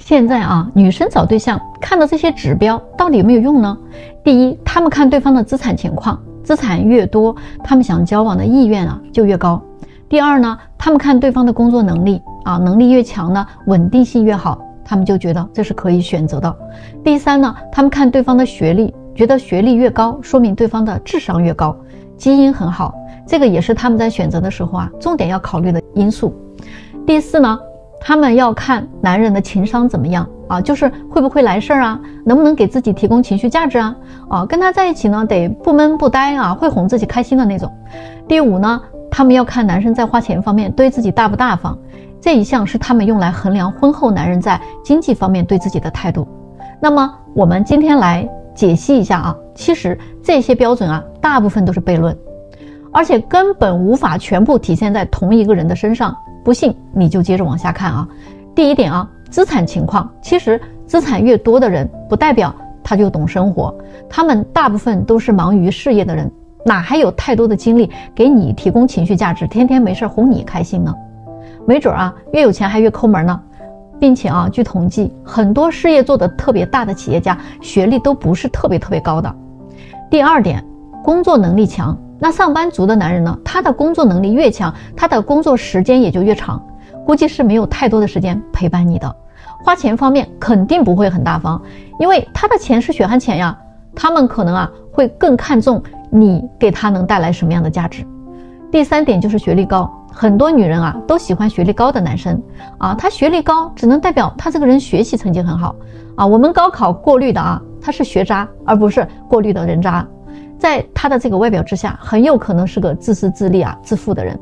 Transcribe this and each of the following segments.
现在啊，女生找对象看的这些指标到底有没有用呢？第一，他们看对方的资产情况，资产越多，他们想交往的意愿就越高。第二呢，他们看对方的工作能力能力越强呢，稳定性越好，他们就觉得这是可以选择的。第三呢，他们看对方的学历，觉得学历越高，说明对方的智商越高，基因很好，这个也是他们在选择的时候重点要考虑的因素。第四呢，他们要看男人的情商怎么样就是会不会来事儿能不能给自己提供情绪价值跟他在一起呢，得不闷不呆会哄自己开心的那种。第五呢，他们要看男生在花钱方面对自己大不大方，这一项是他们用来衡量婚后男人在经济方面对自己的态度。那么我们今天来解析一下其实这些标准大部分都是悖论，而且根本无法全部体现在同一个人的身上。不信你就接着往下看第一点资产情况，其实资产越多的人不代表他就懂生活，他们大部分都是忙于事业的人，哪还有太多的精力给你提供情绪价值，天天没事哄你开心呢？没准越有钱还越抠门呢。并且据统计，很多事业做得特别大的企业家学历都不是特别高的。第二点，工作能力强，那上班族的男人呢，他的工作能力越强，他的工作时间也就越长，估计是没有太多的时间陪伴你的。花钱方面肯定不会很大方，因为他的钱是血汗钱呀，他们可能会更看重你给他能带来什么样的价值。第三点就是学历高，很多女人都喜欢学历高的男生他学历高只能代表他这个人学习成绩很好我们高考过滤的他是学渣而不是过滤的人渣，在他的这个外表之下很有可能是个自私自利自负的人。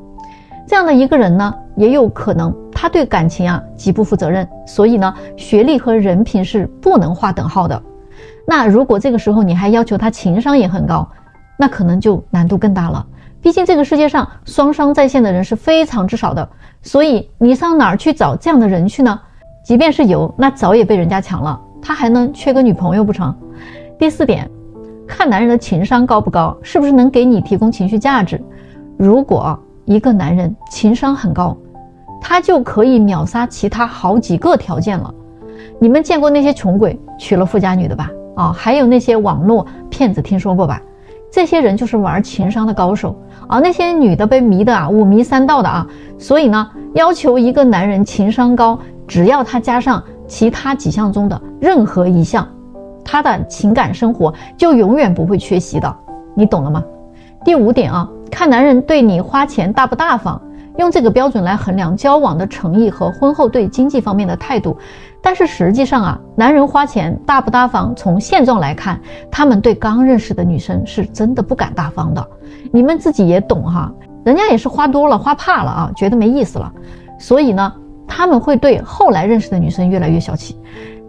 这样的一个人呢，也有可能他对感情极不负责任，所以呢，学历和人品是不能划等号的。那如果这个时候你还要求他情商也很高，那可能就难度更大了。毕竟这个世界上双商在线的人是非常之少的，所以你上哪儿去找这样的人去呢？即便是有，那早也被人家抢了，他还能缺个女朋友不成？第四点，看男人的情商高不高，是不是能给你提供情绪价值。如果一个男人情商很高，他就可以秒杀其他好几个条件了。你们见过那些穷鬼娶了富家女的吧？还有那些网络骗子听说过吧？这些人就是玩情商的高手那些女的被迷的五迷三道的所以呢，要求一个男人情商高，只要他加上其他几项中的任何一项，他的情感生活就永远不会缺席的，你懂了吗？第五点看男人对你花钱大不大方，用这个标准来衡量交往的诚意和婚后对经济方面的态度。但是实际上男人花钱大不大方，从现状来看，他们对刚认识的女生是真的不敢大方的。你们自己也懂人家也是花多了花怕了觉得没意思了，所以呢，他们会对后来认识的女生越来越小气。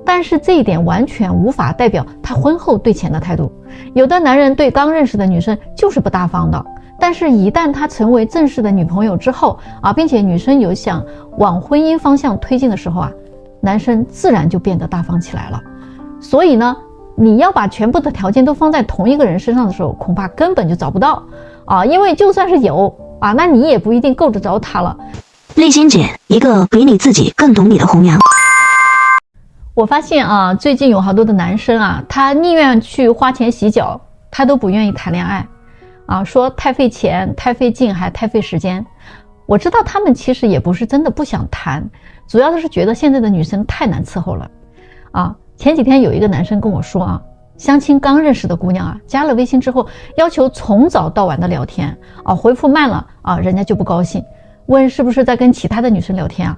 但是这一点完全无法代表他婚后对钱的态度。有的男人对刚认识的女生就是不大方的，但是一旦他成为正式的女朋友之后并且女生有想往婚姻方向推进的时候男生自然就变得大方起来了。所以呢，你要把全部的条件都放在同一个人身上的时候，恐怕根本就找不到因为就算是有那你也不一定够得着他了。立心姐，一个比你自己更懂你的红娘。我发现最近有好多的男生他宁愿去花钱洗脚，他都不愿意谈恋爱说太费钱太费劲还太费时间。我知道他们其实也不是真的不想谈，主要的是觉得现在的女生太难伺候了前几天有一个男生跟我说相亲刚认识的姑娘加了微信之后要求从早到晚的聊天回复慢了人家就不高兴，问是不是在跟其他的女生聊天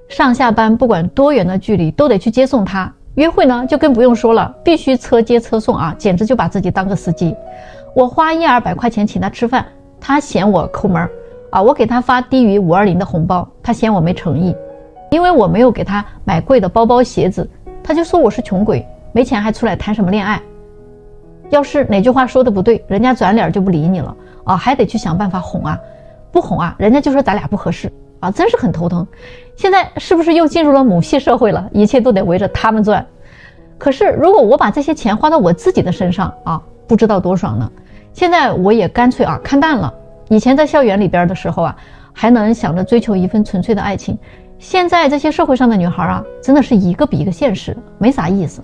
上下班不管多远的距离都得去接送她，约会呢就更不用说了，必须车接车送简直就把自己当个司机。我花100-200块钱请他吃饭，他嫌我抠门我给他发低于520的红包，他嫌我没诚意。因为我没有给他买贵的包包鞋子，他就说我是穷鬼，没钱还出来谈什么恋爱。要是哪句话说的不对，人家转脸就不理你了还得去想办法哄不哄人家就说咱俩不合适真是很头疼。现在是不是又进入了母系社会了，一切都得围着他们转。可是如果我把这些钱花到我自己的身上不知道多爽呢。现在我也干脆看淡了。以前在校园里边的时候还能想着追求一份纯粹的爱情，现在这些社会上的女孩啊，真的是一个比一个现实，没啥意思。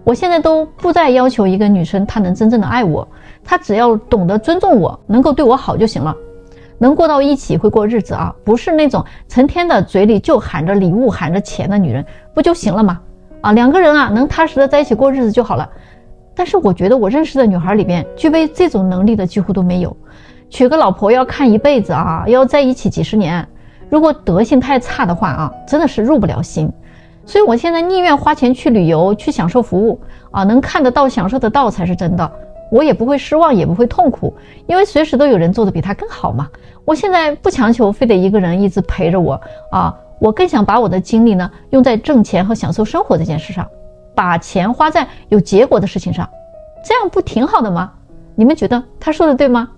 我现在都不再要求一个女生她能真正的爱我，她只要懂得尊重我，能够对我好就行了，能过到一起会过日子啊，不是那种成天的嘴里就喊着礼物喊着钱的女人，不就行了吗？啊，两个人啊能踏实的在一起过日子就好了。但是我觉得我认识的女孩里边，具备这种能力的几乎都没有。娶个老婆要看一辈子啊，要在一起几十年，如果德行太差的话啊，真的是入不了心。所以我现在宁愿花钱去旅游，去享受服务啊，能看得到享受得到才是真的，我也不会失望也不会痛苦，因为随时都有人做得比他更好嘛。我现在不强求非得一个人一直陪着我啊，我更想把我的精力呢用在挣钱和享受生活这件事上，把钱花在有结果的事情上，这样不挺好的吗？你们觉得他说的对吗？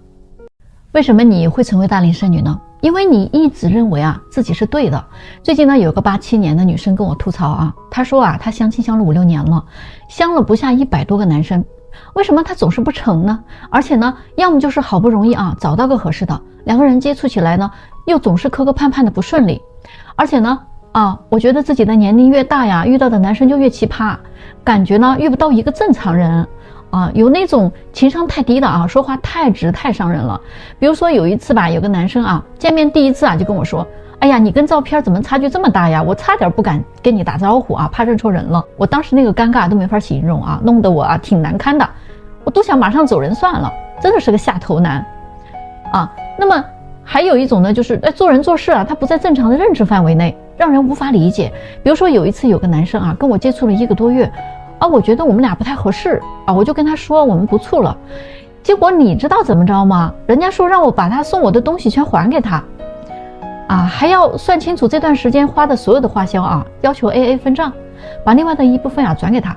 为什么你会成为大龄剩女呢？因为你一直认为啊自己是对的。最近呢有个87年的女生跟我吐槽啊，她说啊她相亲相了5、6年了，相了不下100多个男生，为什么她总是不成呢？而且呢要么就是好不容易啊找到个合适的，两个人接触起来呢又总是磕磕绊绊的不顺利。而且呢我觉得自己的年龄越大呀，遇到的男生就越奇葩，感觉呢遇不到一个正常人有那种情商太低的啊，说话太直太伤人了。比如说有一次吧，有个男生啊，见面第一次啊就跟我说，哎呀，你跟照片怎么差距这么大呀？我差点不敢跟你打招呼啊，怕认错人了。我当时那个尴尬都没法形容啊，弄得我啊挺难堪的，我都想马上走人算了，真的是个下头男啊。那么还有一种呢，就是做人做事啊，他不在正常的认知范围内，让人无法理解。比如说有一次有个男生啊跟我接触了1个多月我觉得我们俩不太合适我就跟他说我们不处了。结果你知道怎么着吗？人家说让我把他送我的东西全还给他还要算清楚这段时间花的所有的花销要求 AA 分账，把另外的一部分转给他。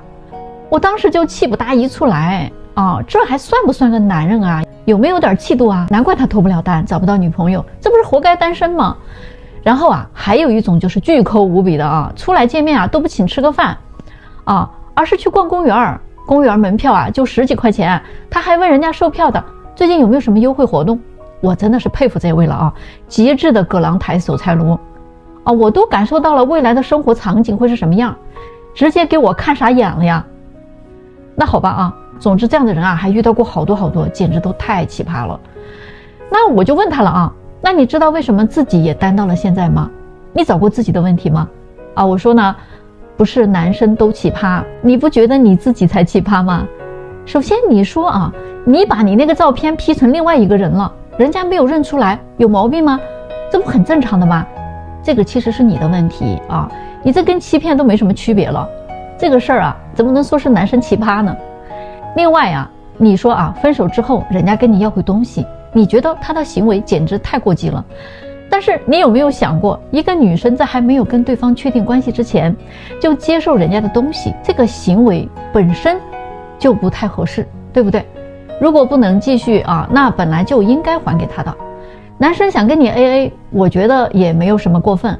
我当时就气不打一处来这还算不算个男人啊？有没有点气度啊？难怪他脱不了单，找不到女朋友，这不是活该单身吗？然后还有一种就是巨抠无比的出来见面都不请吃个饭而是去逛公园，公园门票就10几块钱，他还问人家售票的最近有没有什么优惠活动。我真的是佩服这位了极致的葛朗台守财奴我都感受到了未来的生活场景会是什么样，直接给我看傻眼了呀。那好吧总之这样的人还遇到过好多，简直都太奇葩了。那我就问他了那你知道为什么自己也单到了现在吗？你找过自己的问题吗？我说呢，不是男生都奇葩，你不觉得你自己才奇葩吗？首先你说你把你那个照片 P 成另外一个人了，人家没有认出来，有毛病吗？这不很正常的吗？这个其实是你的问题你这跟欺骗都没什么区别了。这个事儿怎么能说是男生奇葩呢？另外你说分手之后人家跟你要回东西，你觉得他的行为简直太过激了。但是你有没有想过，一个女生在还没有跟对方确定关系之前就接受人家的东西，这个行为本身就不太合适，对不对？如果不能继续那本来就应该还给他的。男生想跟你 AA， 我觉得也没有什么过分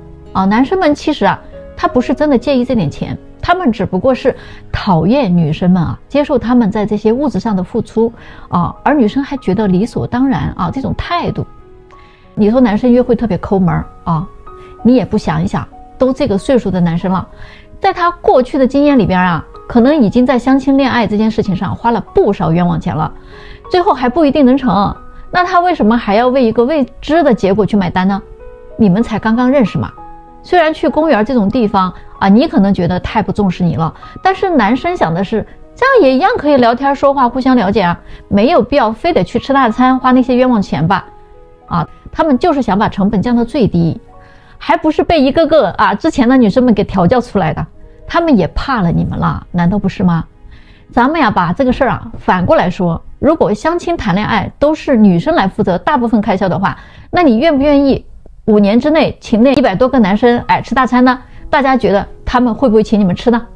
男生们其实他不是真的介意这点钱，他们只不过是讨厌女生们接受他们在这些物质上的付出而女生还觉得理所当然这种态度。你说男生约会特别抠门你也不想一想，都这个岁数的男生了，在他过去的经验里边可能已经在相亲恋爱这件事情上花了不少冤枉钱了，最后还不一定能成，那他为什么还要为一个未知的结果去买单呢？你们才刚刚认识嘛。虽然去公园这种地方你可能觉得太不重视你了，但是男生想的是这样也一样可以聊天说话互相了解没有必要非得去吃大餐花那些冤枉钱吧他们就是想把成本降到最低，还不是被一个个之前的女生们给调教出来的，他们也怕了你们了，难道不是吗？咱们把这个事儿反过来说，如果相亲谈恋爱都是女生来负责大部分开销的话，那你愿不愿意5年之内请那100多个男生吃大餐呢？大家觉得他们会不会请你们吃呢？